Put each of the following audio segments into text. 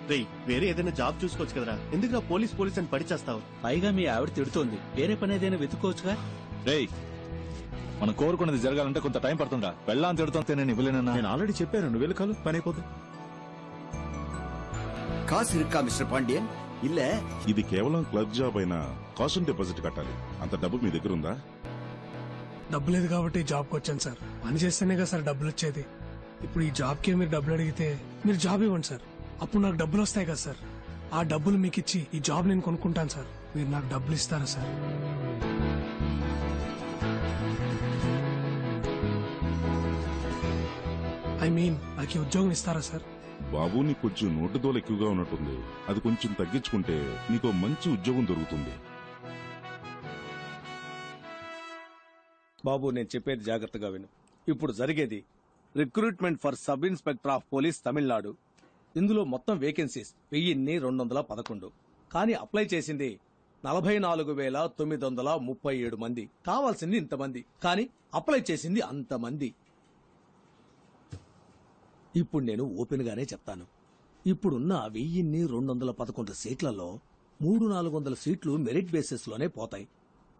రేయ్, వేరే ఏదైనా జాబ్ చూసుకోవచ్చు కదరా, ఎందుకురా పోలీస్ పోలీస్ అని పడిచేస్తావు? పైగా మీ ఆవిడ తిడుతోంది, వేరే పని ఏదైనా వెతుక్కోవచ్చుగా. రేయ్, మనం కోరుకున్నది జరగాలంటే కొంత టైం పడుతుందా? వెళ్ళాలని తిడుతుంటే నేను ఇవ్వలేనన్నా. నేను ఆల్రెడీ చెప్పాను, నువ్వు వెళ్ళి కాలు పని అయిపోతుంది. காசு இருக்கா மிஸ்டர் பாண்டியன்? இல்ல ఇది కేవలం క్లర్క్ జాబ్ అయినా కాషన్ డిపాజిట్ కట్టాలి. అంత డబ్బు మీ దగ్గర ఉందా? డబ్బు లేదు కాబట్టి జాబ్కి వచ్చాను సార్. పని చేస్తేనే కదా సార్ డబ్బులు వచ్చేది. ఇప్పుడు ఈ జాబ్కి మీరు డబ్బులు అడిగితే మీరు జాబ్ ఇవ్వండి సార్, అప్పుడు నాకు డబ్బులు వస్తాయి కదా సార్. ఆ డబ్బులు మీకు ఇచ్చి ఈ జాబ్ నేను కొనుక్కుంటాను సార్. మీరు నాకు డబ్బులు ఇస్తారా సార్? ఐ మీన్ నాకు ఈ ఉద్యోగం ఇస్తారా సార్? బాబు, నీకు కొంచెం నోటు దోల ఎక్కువగా ఉన్నట్టుంది. అది కొంచెం తగ్గించుకుంటే నీకు మంచి ఉద్యోగం దొరుకుతుంది. బాబు, నేను చెప్పేది జాగ్రత్తగా విను. ఇప్పుడు జరిగేది recruitment for sub inspector of police Tamil Nadu. ఇందులో మొత్తం వేకెన్సీస్ 1211. కానీ అప్లై చేసింది 44,937 మంది. కావాల్సింది ఇంతమంది, కానీ అప్లై చేసింది అంతమంది. ఇప్పుడు నేను ఓపెన్ గానే చెప్తాను. ఇప్పుడున్న 1211 సీట్లలో 300-400 సీట్లు మెరిట్ బేసిస్ లోనే పోతాయి.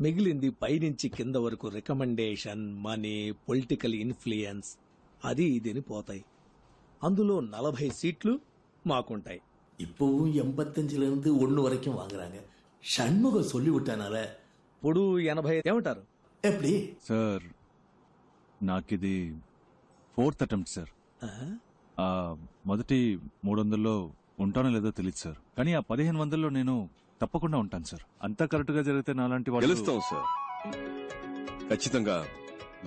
మిగిలింది పైనుంచి కింద వరకు రికమెండేషన్, మనీ, పొలిటికల్ ఇన్ఫ్లుయెన్స్, అది ఇదిని పోతాయి. అందులో 40 సీట్లు మాకుంటాయి. இப்பவும் 85 1 வரைக்கும் வாங்குறாங்க. சண்முகம் சொல்லி விட்டானால ఇప్పుడు 80 ఏమంటారు? எப்படி సార్, నాకిది 4th అటెంప్ట్ సార్. మొదటి 300లో ఉంటానో లేదో తెలియదు సార్, కానీ ఆ 1500లో నేను తప్పకుండా ఉంటాను సార్. అంతా కరెక్ట్ గా జరిగితే నాలాంటి వాళ్ళు గెలుస్తాం సార్, ఖచ్చితంగా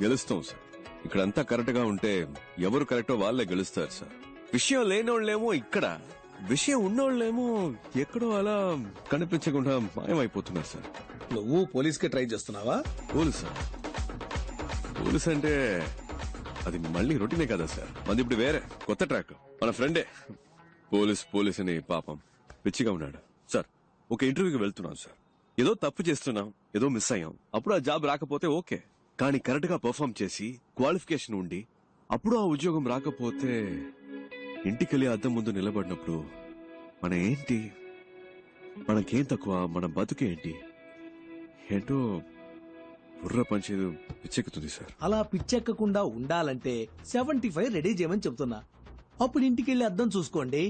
గెలుస్తాం సార్. ఇక్కడంతా కరెక్ట్ గా ఉంటే ఎవరు కరెక్టో వాళ్ళే గెలుస్తారు సార్. విషయం లేనోళ్ళేమో ఇక్కడ, విషయం ఉన్నోళ్ళేమో ఎక్కడో అలా కనిపించకుండా మాయమైపోతున్నారు సార్. నువ్వు పోలీస్ కి ట్రై చేస్తున్నావా? పోలీసా? పోలీస్ అంటే అది మళ్ళీ రొటీనే కదా సార్. మంది ఇప్పుడు వేరే కొత్త ట్రాక్. మన ఫ్రెండే పోలీస్ పోలీస్ అని పాపం పిచ్చిగా ఉన్నాడు సార్. ఒక ఇంటర్వ్యూకి వెళ్తున్నాం సార్, ఏదో తప్పు చేస్తున్నాం, ఏదో మిస్ అయ్యాం. అప్పుడు ఆ జాబ్ రాకపోతే ఓకే, కానీ కరెక్ట్ గా పర్ఫార్మ్ చేసి క్వాలిఫికేషన్ ఉండి అప్పుడు ఆ ఉద్యోగం రాకపోతే ఇంటికెళ్ళి అద్దం ముందు నిలబడినప్పుడు మన ఏంటి, మనకేం తక్కువ, మన బతుకేంటి ఏంటో బుర్ర పంచేది పిచ్చెక్కుతుంది సార్. అలా పిచ్చెక్కకుండా ఉండాలంటే 75 రెడీ చేయమని చెప్తున్నా. అప్పుడు ఇంటికెళ్ళి అద్దం చూసుకోండి,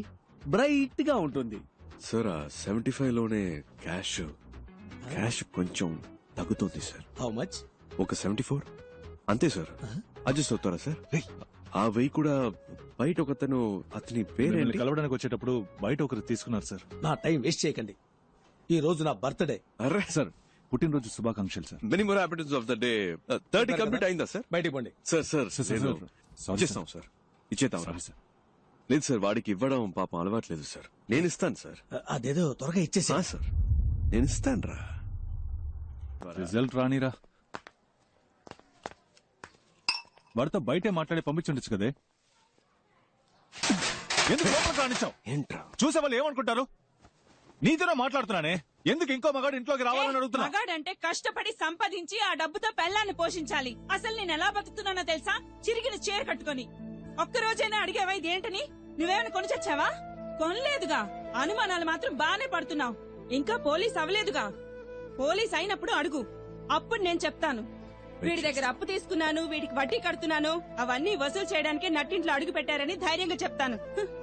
బ్రైట్ గా ఉంటుంది. సార్ ఆ 75 లోనే క్యాష్ కొంచెం తగ్గుతుంది సార్. How much? ఒక 74 అంతే సార్. అడ్జస్ట్ అవుతారా సార్? ఆ 1000 కూడా బయట ఒకతను, అతని పేరేంటి, కలవడానికి వచ్చేటప్పుడు బయట ఒకరు తీసుకున్నారు సార్. నా టైం వేస్ట్ చేయకండి, ఈ రోజు నా బర్త్డే. అరే సార్, పుట్టినరోజు శుభాకాంక్షలు sir. Many more happiness of the day. 30 complete అయిందా సార్? బయటికి పోండి. సార్ సార్ సార్, ఇచ్చేస్తాం సార్, ఇచ్చేద్దాం సారీ సార్. లేదు సార్, వాడికి ఇవ్వడం పాపం అలవాట్లేదు సార్. నేను ఇస్తాను సార్. అదేదో త్వరగా ఇచ్చేసి. సార్ నేను ఇస్తాను రా. రిజల్ట్ రానిరా, వాడితో బయటే మాట్లాడి పంపించుండొచ్చు కదే. ఎందుకు లోపలికి రానిచ్చావు? ఏంట్రా చూసే వాళ్ళు ఏమనుకుంటారు? నీతోనే మాట్లాడుతున్నానే, ఎందుకు ఇంకో మగాడు ఇంట్లోకి రావాలని అడుగుతున్నా? మగాడంటే కష్టపడి సంపాదించి ఆ డబ్బుతో పెళ్ళాన్ని పోషించాలి. అసలు నేను ఎలా బతుకుతున్నానో తెలుసా? చిరిగిన చీర కట్టుకొని. ఒక్కరోజైనా అడిగావా ఇదేంటని? నువ్వేమైనా కొని చచ్చావా? కొనలేదుగా. అనుమానాలు మాత్రం బానే పడుతున్నావు. ఇంకా పోలీస్ అవ్వలేదుగా. పోలీస్ అయినప్పుడు అడుగు, అప్పుడు నేను చెప్తాను. వీడి దగ్గర అప్పు తీసుకున్నాను, వీడికి వడ్డీ కడుతున్నాను, అవన్నీ వసూలు చేయడానికి నట్టింట్లో అడుగు పెట్టారని ధైర్యంగా చెప్తాను.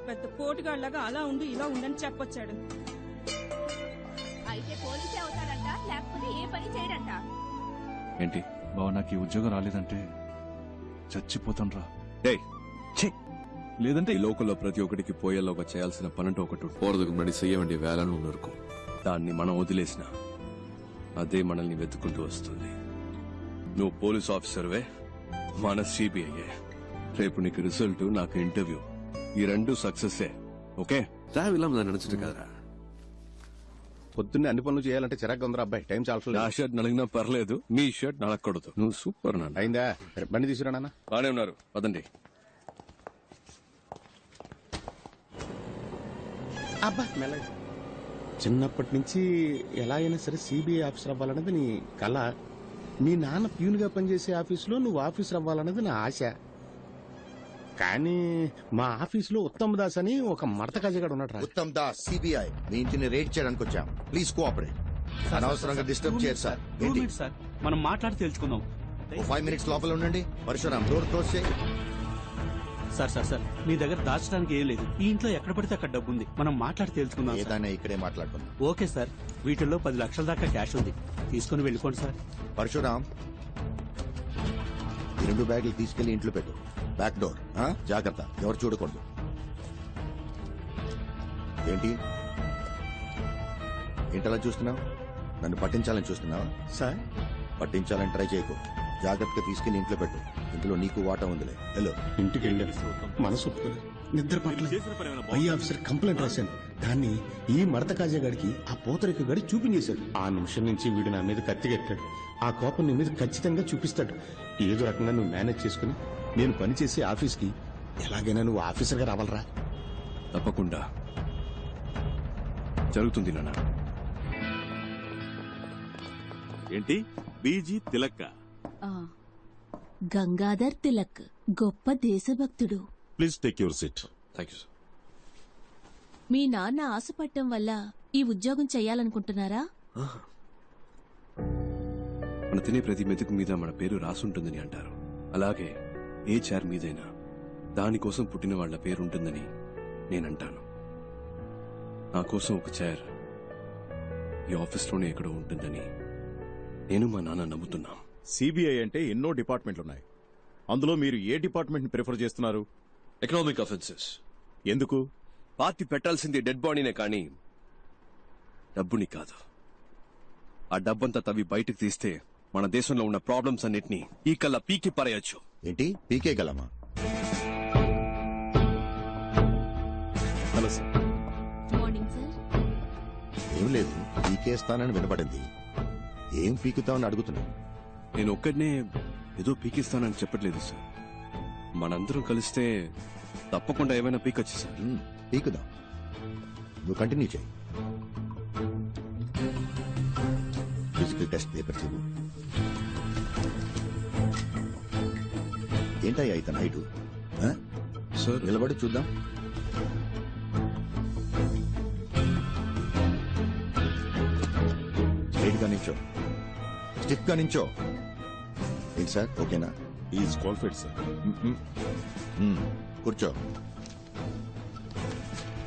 పెద్ద పోటుగాళ్లాగా అలా ఉండు ఇలా ఉండని చెప్పొచ్చాడు. అయితే పోలీసే అవుతాడంట, లేకపోతే ఏ పని చేయడంట. ఏంటి బావ, నాకు ఈ ఉద్యోగం రాలేదంటే చచ్చిపోతాను రా. లేదంటే ఈ లోకల్లో ప్రతి ఒక్కడికి పోయేలోగా చేయాల్సిన పనంటూ ఒకటి పోరదుకు మడి చెయ్యవండి వేలను నరుకు. దాన్ని మనం వదిలేసిన అదే మనల్ని వెతుక్కుంటూ వస్తుంది. నువ్వు పోలీస్ ఆఫీసర్వే, మన సిబిఐయే. రేపు నీకు రిజల్ట్, నాకు ఇంటర్వ్యూ, ఈ 2 సక్సెస్సే. ఓకే, రావిలా నడుచుడు కదరా. పొద్దున్నే అన్ని పనులు చేయాలంటే చిరాకు ఉందిరా అబ్బాయి, టైం నా చాలా. షర్ట్ నలిగినా పర్లేదు, నీ షర్ట్ నలగకూడదు. నువ్వు సూపర్ నాన్న. అయిందా? బండి తీసుకురా నాన్న. బానే ఉన్నారు, పదండి. అబ్బా మెల్ల. చిన్నప్పటి నుంచి ఎలా అయినా సరే సిబిఐ ఆఫీసర్ అవ్వాలన్నది నీ కళ. మీ నాన్న ప్యూన్ గా పనిచేసే ఆఫీసులో నువ్వు ఆఫీసర్ అవ్వాలన్నది నా ఆశ. కానీ మా ఆఫీసులో ఉత్తమ్ దాస్ అని ఒక మడత కజగాడు ఉన్నాడు. ఉత్తమ్ దాస్ సిబిఐ మీ ఇంటిని రేడ్ చేయడానికి వచ్చాం. Please cooperate. అనవసరంగా డిస్టర్బ్ చేయరు సార్. ఏంటి? సార్ మనం మాట్లాడి తెలుసుకుందాం. ఓ 5 మినిట్స్ లోపల ఉండండి. పరశురాం డోర్ క్లోజ్ చేయి. సార్ మీ దగ్గర దాచడానికి ఏం లేదు. ఈ ఇంట్లో ఎక్కడ పడితే అక్కడ డబ్బు ఉంది. మనం మాట్లాడి తెలుసుకుందాం. ఏదైనా ఇక్కడే మాట్లాడుకుందాం. Okay sir. వీటిల్లో 10 లక్షల దాకా క్యాష్ ఉంది. తీసుకుని వెళ్ళిపోండి సార్. పరశురాం ఈ 2 బ్యాగులు తీసుకెళ్లి ఇంట్లో పెట్టు. బ్యాక్ డోర్ జాగ్రత్త, ఎవరు చూడకూడదు. ఏంటి ఏంటలా చూస్తున్నావు? నన్ను పట్టించాలని చూస్తున్నావా? సార్ పట్టించాలని ట్రై చేయకు. జాగ్రత్తగా తీసుకెళ్లి ఇంట్లో పెట్టు. ఇంట్లో నీకు వాటా ఉందిలే. హలో. ఇంటికి వెళ్ళాను, మనసు ఒప్పుకోలేదు, నిద్ర పట్టలేదు. పై ఆఫీసర్ కంప్లైంట్ రాశాను. దాన్ని ఈ మడత కాజాగాడికి ఆ పోతరిక గడి చూపించేశాడు. ఆ నిమిషం నుంచి వీడు నా మీద కత్తిగట్టాడు. ఆ కోపం నీ మీద ఖచ్చితంగా చూపిస్తాడు. ఏదో రకంగా నువ్వు మేనేజ్ చేసుకుని నేను పనిచేసే ఆఫీస్కి ఎలాగైనా నువ్వు ఆఫీసర్గా రావాలరా. తప్పకుండా జరుగుతుంది నాన్న. ఏంటి బీజీ తిలక్క? గంగాధర్ తిలక్ గొప్ప దేశభక్తుడు. Please take your seat. Thank you sir. మీ నాన్న ఆశపట్టం వల్ల ఈ ఉద్యోగం చెయ్యాలనుకుంటున్నారా? మన తినే ప్రతి మెతుకు మీద మన పేరు రాసుంటుందని అంటారు. అలాగే ఏ చైర్ మీదైనా దానికోసం పుట్టిన వాళ్ల పేరు ఉంటుందని నేనంటాను. నా కోసం ఒక చైర్ ఈ ఆఫీస్లోనే ఎక్కడో ఉంటుందని నేను మా నాన్న నమ్ముతున్నాం. సిబిఐ అంటే ఎన్నో డిపార్ట్మెంట్లు ఉన్నాయి. అందులో మీరు ఏ డిపార్ట్మెంట్ ని ప్రిఫర్ చేస్తున్నారు? Economic offences. ఎందుకు? పార్టీ పెట్టాల్సింది డెడ్ బాడీనే కానీ డబ్బుని కాదు. ఆ డబ్బంతా తవ్వి బయటకు తీస్తే మన దేశంలో ఉన్న ప్రాబ్లమ్స్ అన్నిటినీ ఈ కల్లా పీకి పారేయొచ్చు. ఏంటి పీకే గలమా? Hello sir. Morning sir. ఏం లేదు, పీకేస్తానని వినపడింది. ఏం పీకుతావని అడుగుతున్నాను. నేను ఒక్కడనే ఏదో పీకిస్తానని చెప్పట్లేదు సార్. మనందరం కలిస్తే తప్పకుండా ఏమైనా పీకొచ్చు సార్. పీకుదాం. నువ్వు కంటిన్యూ చేయి. ఫిజికల్ టెస్ట్ పేపర్ చూడు. ఏంటయ్యా ఇతను హైటు? సార్ నిలబడి చూద్దాం. స్ట్రైట్ గా నించో, స్టిఫ్ గా నించో. ఏంటి సార్, ఓకేనా? Is qualified sir. కూర్చో.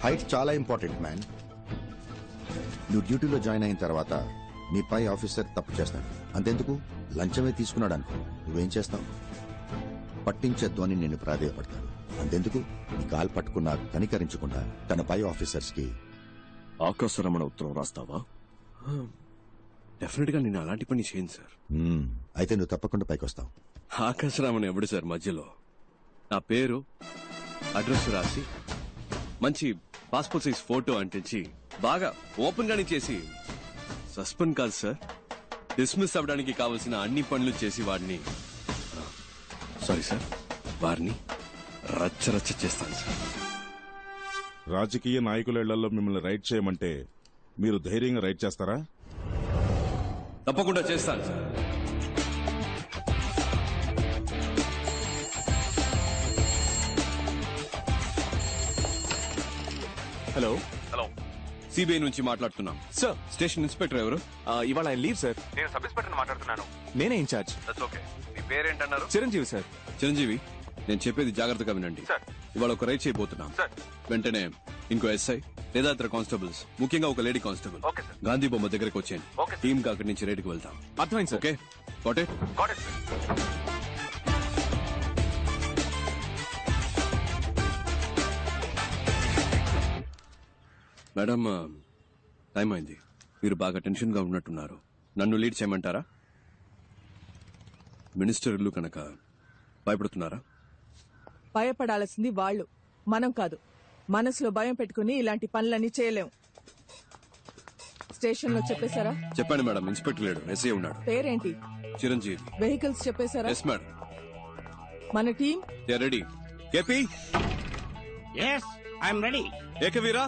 హైట్ చాలా ఇంపార్టెంట్ మ్యాన్. నువ్వు డ్యూటీలో జాయిన్ అయిన తర్వాత నీ పై ఆఫీసర్ తప్పు చేస్తాడు. అంతెందుకు, లంచమే తీసుకున్నాడు అనుకో, నువ్వేం చేస్తావు? పట్టించొద్దు అని నేను ప్రాధేయపడతాను. అంతెందుకు, నీ కాలు పట్టుకున్నా కనికరించకుండా తన పై ఆఫీసర్స్ కి ఆకాశరమణ ఉత్తరం రాస్తావా? డెఫినెట్ గా నేను అలాంటి పని చేయను సార్. అయితే నువ్వు తప్పకుండా పైకి వస్తావు. ఆకాశరామన్ ఎవడు సార్ మధ్యలో? నా పేరు అడ్రస్ రాసి మంచి పాస్పోర్ట్ సైజ్ ఫోటో అంటించి బాగా ఓపెన్ గానే చేసి సస్పెండ్ కాదు సార్, డిస్మిస్ అవ్వడానికి కావలసిన అన్ని పనులు చేసి వాడిని సారీ సార్ వారిని రచ్చరచ్చ చేస్తాను సార్. రాజకీయ నాయకుల ఇళ్లలో మిమ్మల్ని రైడ్ చేయమంటే మీరు ధైర్యంగా రైడ్ చేస్తారా? తప్పకుండా చేస్తాను సార్. హలో హలో, సిబిఐ నుంచి మాట్లాడుతున్నాం సార్. స్టేషన్ ఇన్స్పెక్టర్ ఎవరు? ఇవాళ ఆయన లీవ్ సార్. నేను సబ్ ఇన్స్పెక్టర్ మాట్లాడుతున్నాను. నేనే ఇన్ఛార్జ్. ఓకే, మీ పేరేంటన్నారు? చిరంజీవి సార్. చిరంజీవి, నేను చెప్పేది జాగ్రత్తగా వినండి. ఇవాళ ఒక రైడ్ చేయబోతున్నాం. వెంటనే ఇంకో ఎస్ఐ లేదా ఇతర కానిస్టేబుల్స్, ముఖ్యంగా ఒక లేడీ కానిస్టేబుల్ గాంధీ బొమ్మ దగ్గరకు వచ్చేయండి. టీమ్ గా అక్కడి నుంచి రైడ్కి వెళ్తాం. అర్థమైంది sir. Okay, got it. Madam, time అయింది. మీరు బాగా టెన్షన్ గా ఉన్నట్టున్నారు. నన్ను లీడ్ చేయమంటారా? మినిస్టర్లు కనుక భయపడుతున్నారా? భయపడాల్సింది వాళ్ళు, మనం కాదు. మనసులో భయం పెట్టుకుని ఇలాంటి పనులన్నీ చేయలేం. స్టేషన్ లో చెప్పేశారా? చెప్పాను మేడం. ఇన్స్పెక్టర్ లేడు, ఎస్ఐ ఉన్నాడు. పేరేంటి? చిరంజీవి. వెహికల్స్ చెప్పేశారా? Yes madam. మన team ready. KP, yes I'm ready. Ekaveera,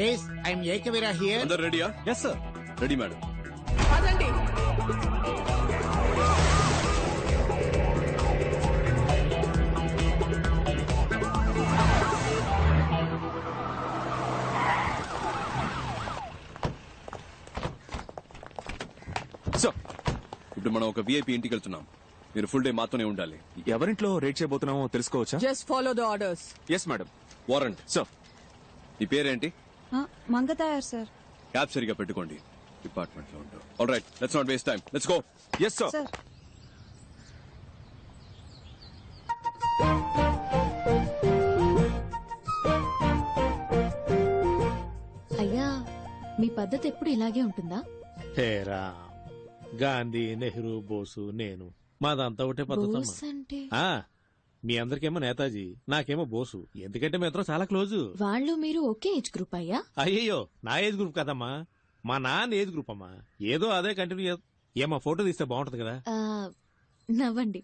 yes I'm Ekaveera here. అందరు రెడీయా? Yes sir. Ready madam. పదండి. ఇప్పుడు మనం ఒక విఐపి ఇంటికి వెళ్తున్నాం. మీరు ఫుల్ డే మాతోనే ఉండాలి. ఎవరింట్లో రేట్ చేయబోతున్నామో తెలుసుకోవచ్చా? Just follow the orders. Yes madam. Warrant. Sir. నీ పేరేంటి? మంగతాయారు సార్. క్యాబ్ సరిగా పెట్టుకోండి. డిపార్ట్మెంట్ లో ఉంటాం. All right, let's not waste time. Let's go. Yes sir. Sir అయ్యా, మీ పద్ధతి ఎప్పుడు ఇలాగే ఉంటుందా? హేరా గాంధీ, నెహ్రూ, బోసు, నేను మాదంతా ఒకటే బోస్ పద్ధతి. అంటే మీ అందరికేమో నేతాజీ, నాకేమో బోసు. ఎందుకంటే మీ ఇద్దరం చాలా క్లోజు. వాళ్ళు మీరు ఒకే ఏజ్ గ్రూప్ అయ్యా? అయ్యయ్యో, నా ఏజ్ గ్రూప్ కదమ్మా, మా నాన్న ఏజ్ గ్రూప్ అమ్మా. ఏదో అదే కంటిన్యూ ఏమో ఫోటో తీస్తే బాగుంటది కదా. నవ్వండి.